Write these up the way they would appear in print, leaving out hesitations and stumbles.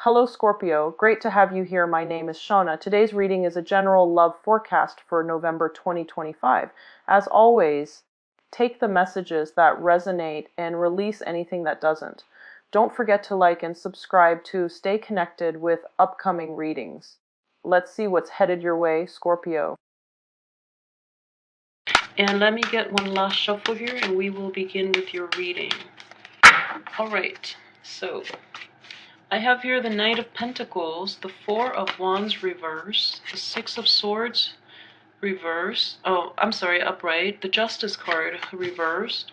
Hello Scorpio, great to have you here. My name is Shauna. Today's reading is a general love forecast for November 2025. As always, take the messages that resonate and release anything that doesn't. Don't forget to like and subscribe to stay connected with upcoming readings. Let's see what's headed your way, Scorpio. And let me get one last shuffle here and we will begin with your reading. All right, so I have here the Knight of Pentacles, the Four of Wands reverse, the Six of Swords reverse. Oh, I'm sorry, upright. The Justice card reversed.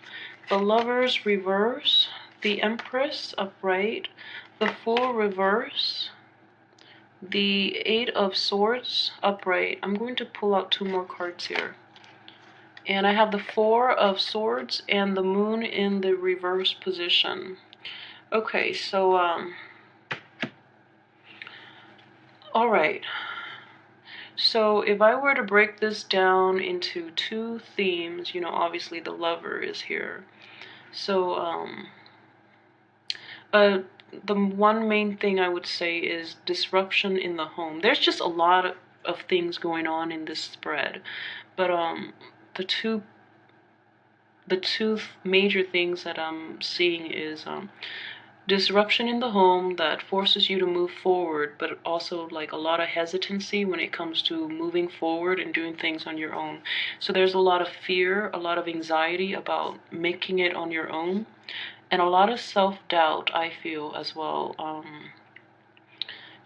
The Lovers reverse. The Empress upright. The Fool reverse. The Eight of Swords upright. I'm going to pull out two more cards here. And I have the Four of Swords and the Moon in the reverse position. Okay, so, alright. So if I were to break this down into two themes, obviously the lover is here. So, the one main thing I would say is disruption in the home. There's just a lot of things going on in this spread. But, the two major things that I'm seeing is disruption in the home that forces you to move forward, but also like a lot of hesitancy when it comes to moving forward and doing things on your own. So there's a lot of fear, a lot of anxiety about making it on your own, and a lot of self-doubt, I feel, as well.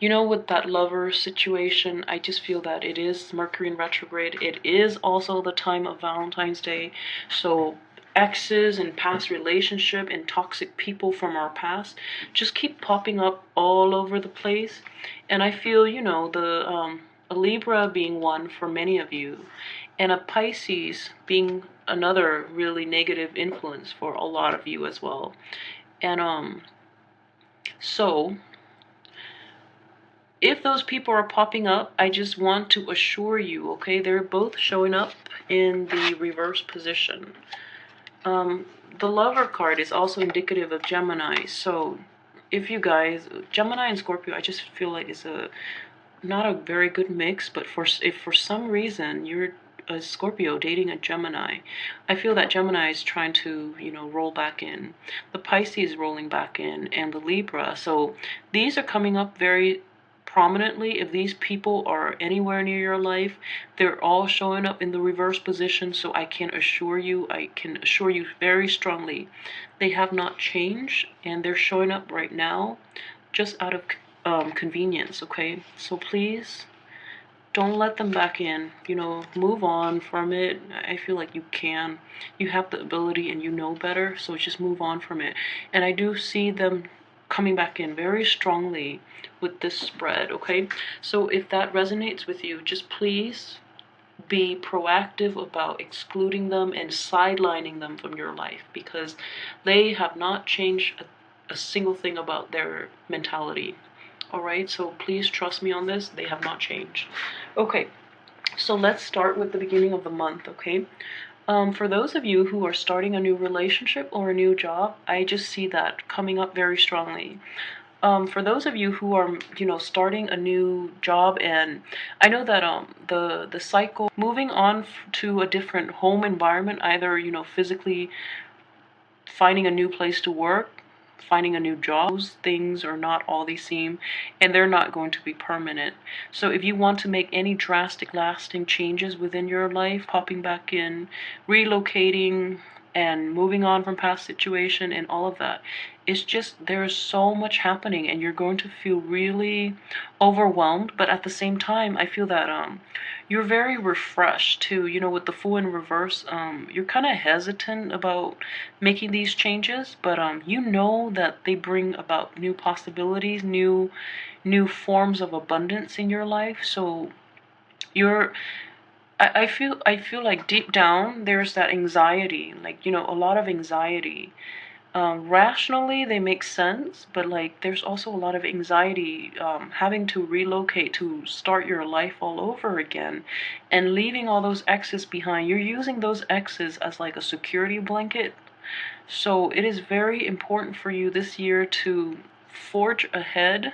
With that lover situation, I just feel that it is Mercury in retrograde. It is also the time of Valentine's Day. So exes and past relationship and toxic people from our past just keep popping up all over the place. And I feel, a Libra being one for many of you, and a Pisces being another really negative influence for a lot of you as well. And so if those people are popping up, I just want to assure you, okay, they're both showing up in the reverse position. The Lover card is also indicative of Gemini. So if you guys, Gemini and Scorpio, I just feel like it's not a very good mix. But if for some reason you're a Scorpio dating a Gemini, I feel that Gemini is trying to, roll back in. The Pisces rolling back in, and the Libra. So these are coming up very prominently. If these people are anywhere near your life, they're all showing up in the reverse position. So I can assure you very strongly, they have not changed, and they're showing up right now just out of convenience. Okay, so please don't let them back in. Move on from it. I feel like you have the ability, and you know better, so just move on from it. And I do see them coming back in very strongly with this spread. Okay, so if that resonates with you, just please be proactive about excluding them and sidelining them from your life, because they have not changed a single thing about their mentality. All right, so please trust me on this. They have not changed. Okay, so let's start with the beginning of the month. Okay, for those of you who are starting a new relationship or a new job, I just see that coming up very strongly. For those of you who are, starting a new job, and I know that the cycle moving on to a different home environment, either physically finding a new place to work, finding a new job, those things are not all they seem, and they're not going to be permanent. So if you want to make any drastic lasting changes within your life, popping back in, relocating, and moving on from past situation and all of that, it's just there's so much happening, and you're going to feel really overwhelmed. But at the same time, I feel that you're very refreshed too. With the Fool in reverse, you're kind of hesitant about making these changes, but you know that they bring about new possibilities, new forms of abundance in your life. So you're I feel like deep down there's that anxiety, like, a lot of anxiety. Rationally they make sense, but like there's also a lot of anxiety, having to relocate to start your life all over again, and leaving all those exes behind. You're using those exes as like a security blanket. So it is very important for you this year to forge ahead,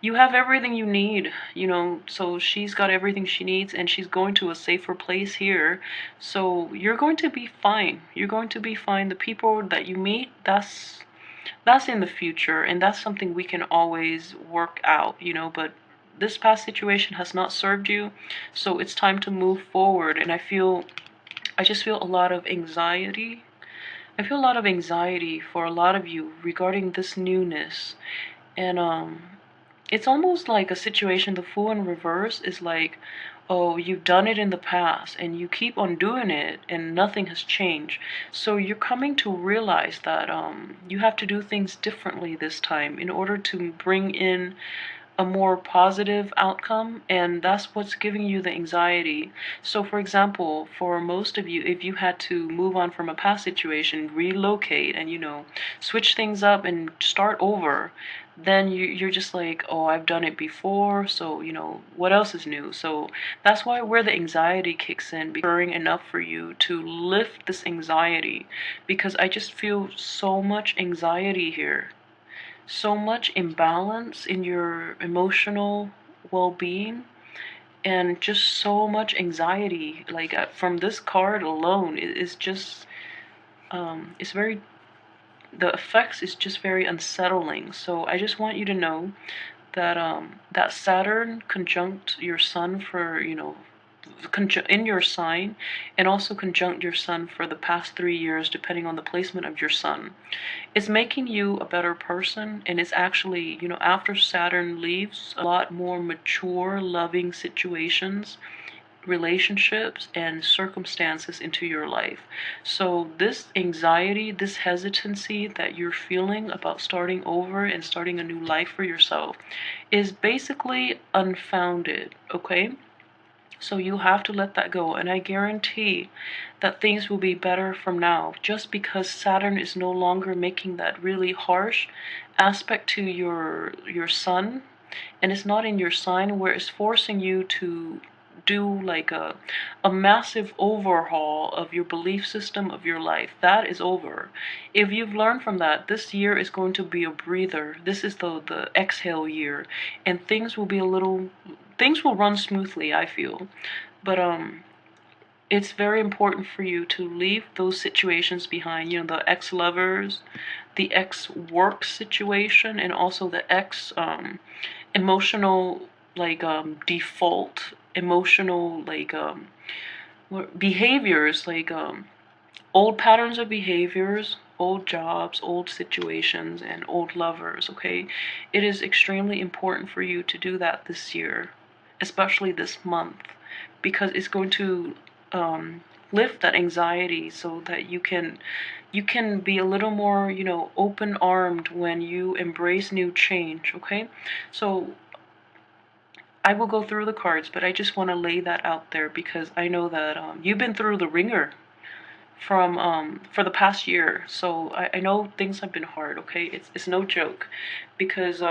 you have everything you need, you know, so she's got everything she needs and she's going to a safer place here. So you're going to be fine. You're going to be fine. The people that you meet, that's in the future, and that's something we can always work out, you know, but this past situation has not served you, so it's time to move forward. And I just feel a lot of anxiety. I feel a lot of anxiety for a lot of you regarding this newness. And it's almost like a situation, the Fool in reverse is like, oh, you've done it in the past and you keep on doing it and nothing has changed. So you're coming to realize that you have to do things differently this time in order to bring in a more positive outcome, and that's what's giving you the anxiety. So for example, for most of you, if you had to move on from a past situation, relocate, and you know, switch things up and start over, then you're just like, oh, I've done it before, so you know, what else is new? So that's where the anxiety kicks in, becoming enough for you to lift this anxiety, because I just feel so much anxiety here, so much imbalance in your emotional well-being, and just so much anxiety. Like from this card alone, it is just it's very, the effects is just very unsettling. So I just want you to know that that Saturn conjunct your sun for, you know, in your sign, and also conjunct your sun for the past 3 years, depending on the placement of your sun, is making you a better person. And it's actually, you know, after Saturn leaves, a lot more mature, loving situations, relationships, and circumstances into your life. So this anxiety, this hesitancy that you're feeling about starting over and starting a new life for yourself is basically unfounded, okay? So you have to let that go, and I guarantee that things will be better from now, just because Saturn is no longer making that really harsh aspect to your sun, and it's not in your sign, where it's forcing you to do like a massive overhaul of your belief system, of your life. That is over. If you've learned from that, this year is going to be a breather. This is the exhale year, and things will be a little, things will run smoothly, I feel. But it's very important for you to leave those situations behind, you know, the ex-lovers, the ex-work situation, and also the ex emotional, like default emotional, like behaviors, like old patterns of behaviors, old jobs, old situations, and old lovers, okay? It is extremely important for you to do that this year, especially this month, because it's going to lift that anxiety, so that you can be a little more, you know, open-armed when you embrace new change, okay? So I will go through the cards, but I just want to lay that out there, because I know that you've been through the ringer from for the past year. So I know things have been hard, okay? It's no joke, because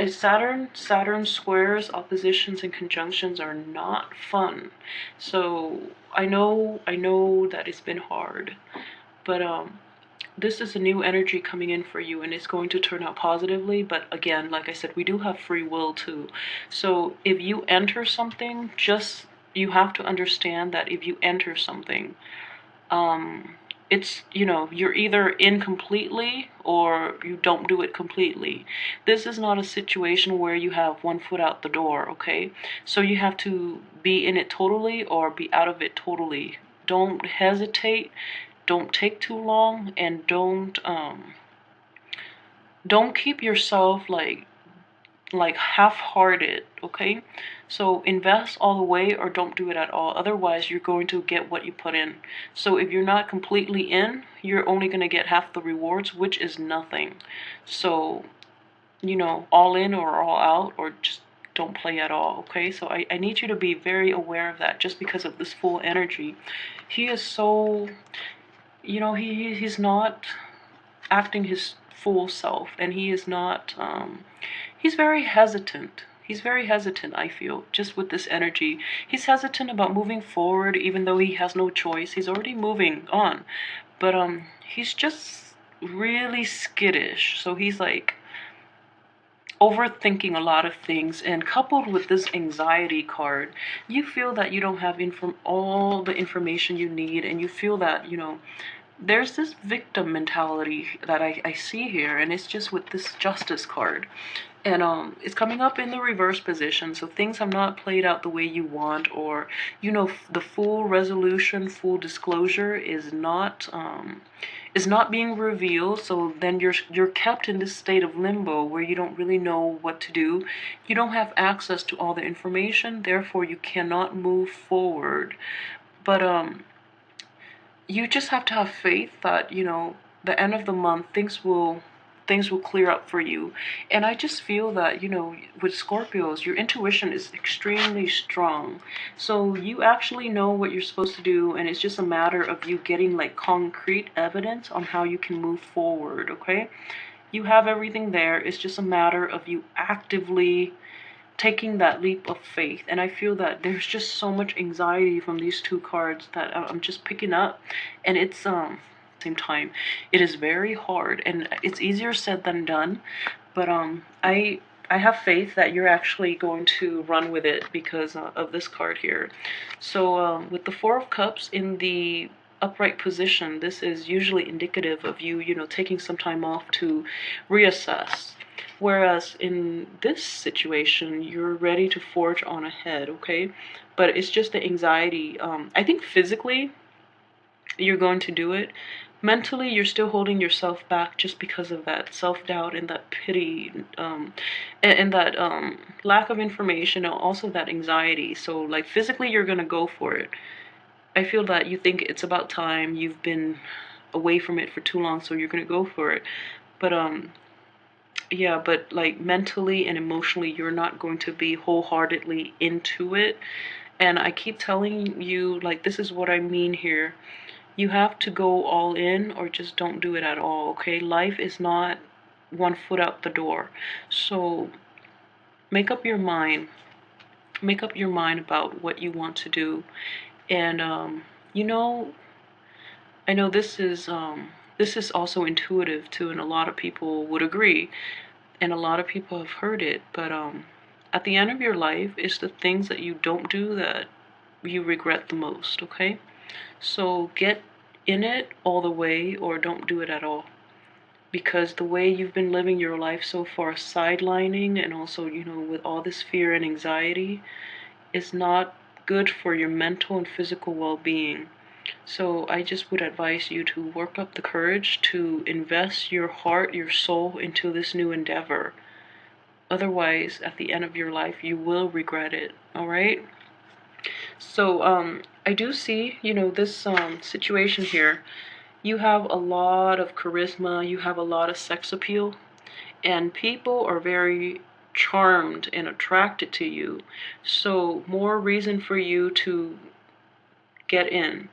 Saturn squares, oppositions, and conjunctions are not fun. So I know that it's been hard, but this is a new energy coming in for you, and it's going to turn out positively. But again, like I said, we do have free will too. So if you enter something, just, you have to understand that if you enter something, it's, you know, you're either in completely or you don't do it completely. This is not a situation where you have one foot out the door, okay? So you have to be in it totally or be out of it totally. Don't hesitate, don't take too long, and don't keep yourself like half-hearted, okay? So invest all the way or don't do it at all. Otherwise, you're going to get what you put in. So if you're not completely in, you're only going to get half the rewards, which is nothing. So, you know, all in or all out, or just don't play at all, okay? So I need you to be very aware of that, just because of this full energy. He is so, you know, he's not acting his full self, and he is not he's very hesitant. He's very hesitant, I feel, just with this energy. He's hesitant about moving forward, even though he has no choice. He's already moving on, but he's just really skittish. So he's like, overthinking a lot of things, and coupled with this anxiety card, you feel that you don't have all the information you need, and you feel that, there's this victim mentality that I see here, and it's just with this justice card. And it's coming up in the reverse position, so things have not played out the way you want, or the full resolution, full disclosure is not being revealed. So then you're kept in this state of limbo where you don't really know what to do. You don't have access to all the information, therefore you cannot move forward. But you just have to have faith that the end of the month things will clear up for you. And I just feel that, with Scorpios, your intuition is extremely strong. So you actually know what you're supposed to do, and it's just a matter of you getting like concrete evidence on how you can move forward, okay? You have everything there. It's just a matter of you actively taking that leap of faith. And I feel that there's just so much anxiety from these two cards that I'm just picking up, and it's same time, it is very hard, and it's easier said than done. But I have faith that you're actually going to run with it because of this card here. So with the Four of Cups in the upright position, this is usually indicative of you, taking some time off to reassess. Whereas in this situation, you're ready to forge on ahead, okay? But it's just the anxiety. I think physically, you're going to do it. Mentally, you're still holding yourself back just because of that self-doubt and that pity, and that lack of information, and also that anxiety. So like physically, you're going to go for it. I feel that you think it's about time. You've been away from it for too long, so you're going to go for it. But yeah, but like mentally and emotionally, you're not going to be wholeheartedly into it. And I keep telling you, like, this is what I mean here. You have to go all in or just don't do it at all, okay? Life is not one foot out the door. So make up your mind. Make up your mind about what you want to do. And you know, I know this is also intuitive too, and a lot of people would agree, and a lot of people have heard it. But at the end of your life, it's the things that you don't do that you regret the most, okay? So get in it all the way or don't do it at all. Because the way you've been living your life so far, sidelining and also, with all this fear and anxiety, is not good for your mental and physical well-being. So I just would advise you to work up the courage to invest your heart, your soul into this new endeavor. Otherwise, at the end of your life, you will regret it, all right? So I do see, this situation here. You have a lot of charisma, you have a lot of sex appeal, and people are very charmed and attracted to you. So more reason for you to get in.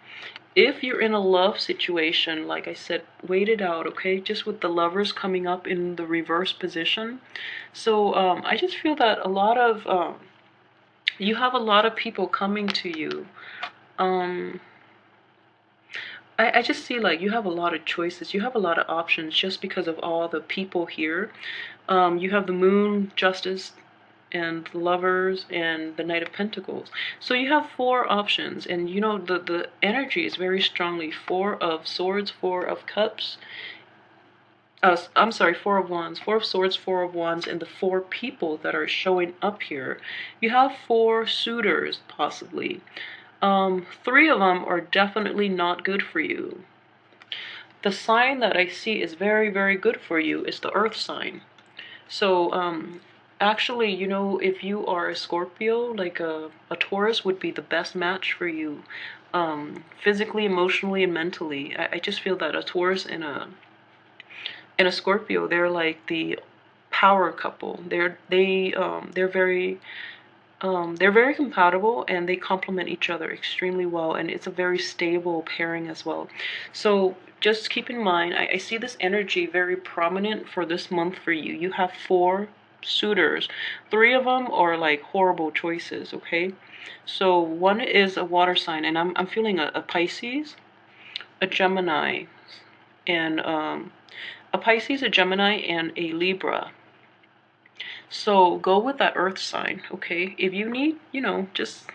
If you're in a love situation, like I said, wait it out, okay? Just with the Lovers coming up in the reverse position. So I just feel that you have a lot of people coming to you. I just see like you have a lot of choices. You have a lot of options just because of all the people here. You have the Moon, Justice, and the Lovers, and the Knight of Pentacles. So you have four options, and the energy is very strongly Four of Swords, Four of Cups. I'm sorry, Four of Wands, Four of Swords, Four of Wands, and the four people that are showing up here. You have four suitors, possibly. Three of them are definitely not good for you. The sign that I see is very, very good for you is the Earth sign. So, actually, if you are a Scorpio, like a Taurus would be the best match for you, physically, emotionally, and mentally. I just feel that a Taurus and a Scorpio, they're like the power couple. They're very compatible, and they complement each other extremely well, and it's a very stable pairing as well. So just keep in mind, I see this energy very prominent for this month for you. You have four suitors. Three of them are like horrible choices, okay? So one is a water sign, and I'm feeling a Pisces, a Gemini, and a Pisces, a Gemini, and a Libra. So go with that earth sign, okay? If you need, just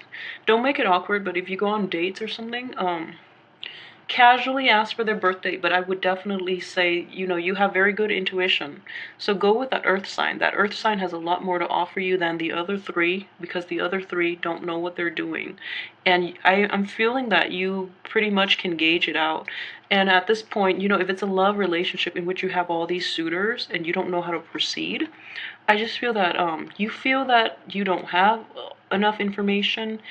don't make it awkward, but if you go on dates or something, casually ask for their birthday, but I would definitely say, you have very good intuition. So go with that earth sign. That earth sign has a lot more to offer you than the other three, because the other three don't know what they're doing. And I'm feeling that you pretty much can gauge it out. And at this point, if it's a love relationship in which you have all these suitors and you don't know how to proceed, I just feel that you feel that you don't have enough information,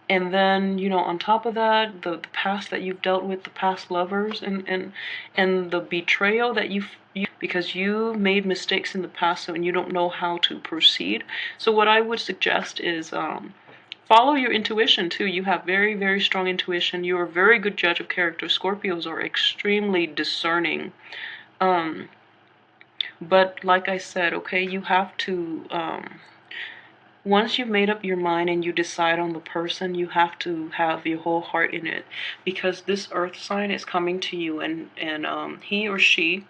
and then on top of that, the past that you've dealt with, the past lovers, and the betrayal that you because you made mistakes in the past, so and you don't know how to proceed. So what I would suggest is follow your intuition too. You have very, very strong intuition. You are a very good judge of character. Scorpios are extremely discerning. But like I said, okay, you have to once you've made up your mind and you decide on the person, you have to have your whole heart in it, because this earth sign is coming to you, and he or she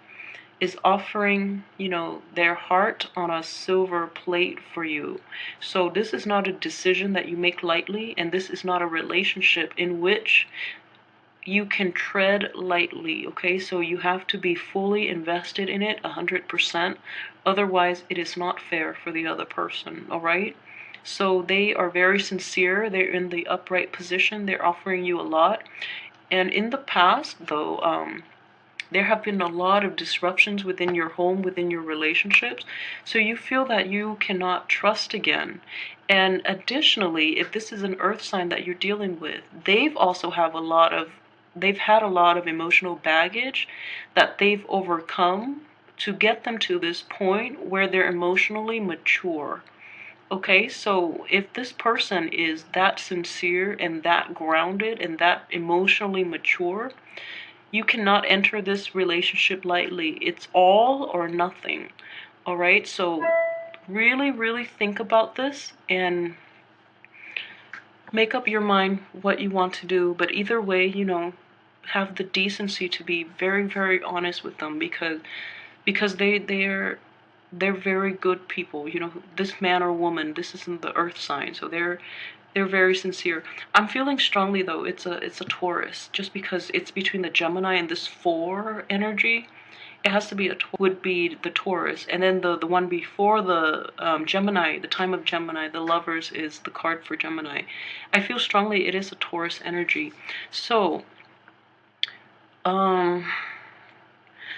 is offering, their heart on a silver plate for you. So this is not a decision that you make lightly, and this is not a relationship in which you can tread lightly, okay? So you have to be fully invested in it 100%. Otherwise, it is not fair for the other person, all right? So they are very sincere. They're in the upright position. They're offering you a lot. And in the past, though, there have been a lot of disruptions within your home, within your relationships. So you feel that you cannot trust again. And additionally, if this is an earth sign that you're dealing with, they've had a lot of emotional baggage that they've overcome to get them to this point where they're emotionally mature. Okay, so if this person is that sincere and that grounded and that emotionally mature, you cannot enter this relationship lightly. It's all or nothing. All right, so really, really think about this and make up your mind what you want to do. But either way, have the decency to be very, very honest with them, because they're very good people. This man or woman, this isn't the earth sign, so they're very sincere. I'm feeling strongly though it's a Taurus, just because it's between the Gemini and this 4 energy. It has to be would be the Taurus, and then the one before the Gemini, the time of Gemini, the Lovers, is the card for Gemini. I feel strongly it is a Taurus energy. So um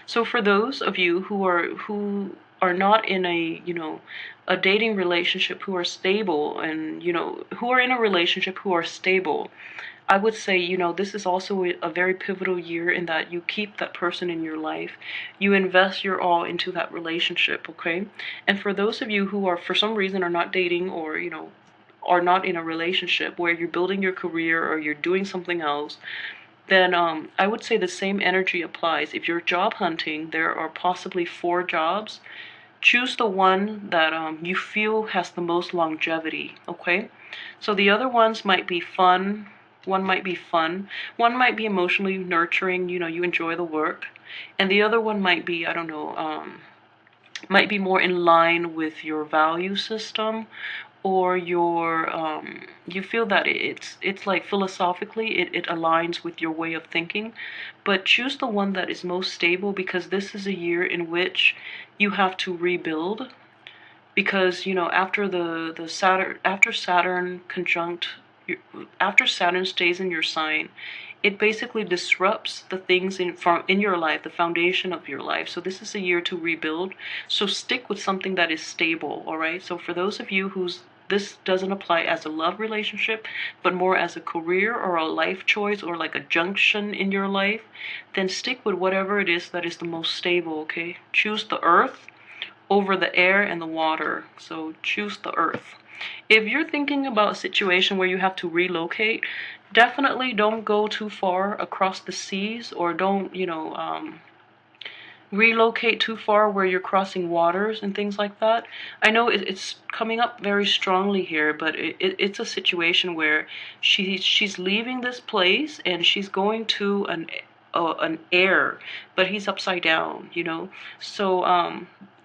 so for those of you who are not in a dating relationship, who are stable, and who are in a relationship who are stable, I would say, this is also a very pivotal year in that you keep that person in your life. You invest your all into that relationship, okay? And for those of you who are, for some reason, are not dating, or, are not in a relationship where you're building your career or you're doing something else, then I would say the same energy applies. If you're job hunting, there are possibly 4 jobs. Choose the one that you feel has the most longevity, okay? So the other ones might be fun. One might be fun. One might be emotionally nurturing, you enjoy the work. And the other one might be, I don't know, might be more in line with your value system, or you feel that it's like philosophically it aligns with your way of thinking. But choose the one that is most stable, because this is a year in which you have to rebuild, because after the Saturn, after Saturn stays in your sign, it basically disrupts the things in your life, the foundation of your life. So this is a year to rebuild. So stick with something that is stable, all right? So for those of you whose this doesn't apply as a love relationship, but more as a career or a life choice, or like a junction in your life, then stick with whatever it is that is the most stable, okay? Choose the earth over the air and the water. So choose the earth. If you're thinking about a situation where you have to relocate, definitely don't go too far across the seas, or don't, relocate too far where you're crossing waters and things like that. I know it's coming up very strongly here, but it's a situation where she's leaving this place and she's going to an air, but he's upside down. So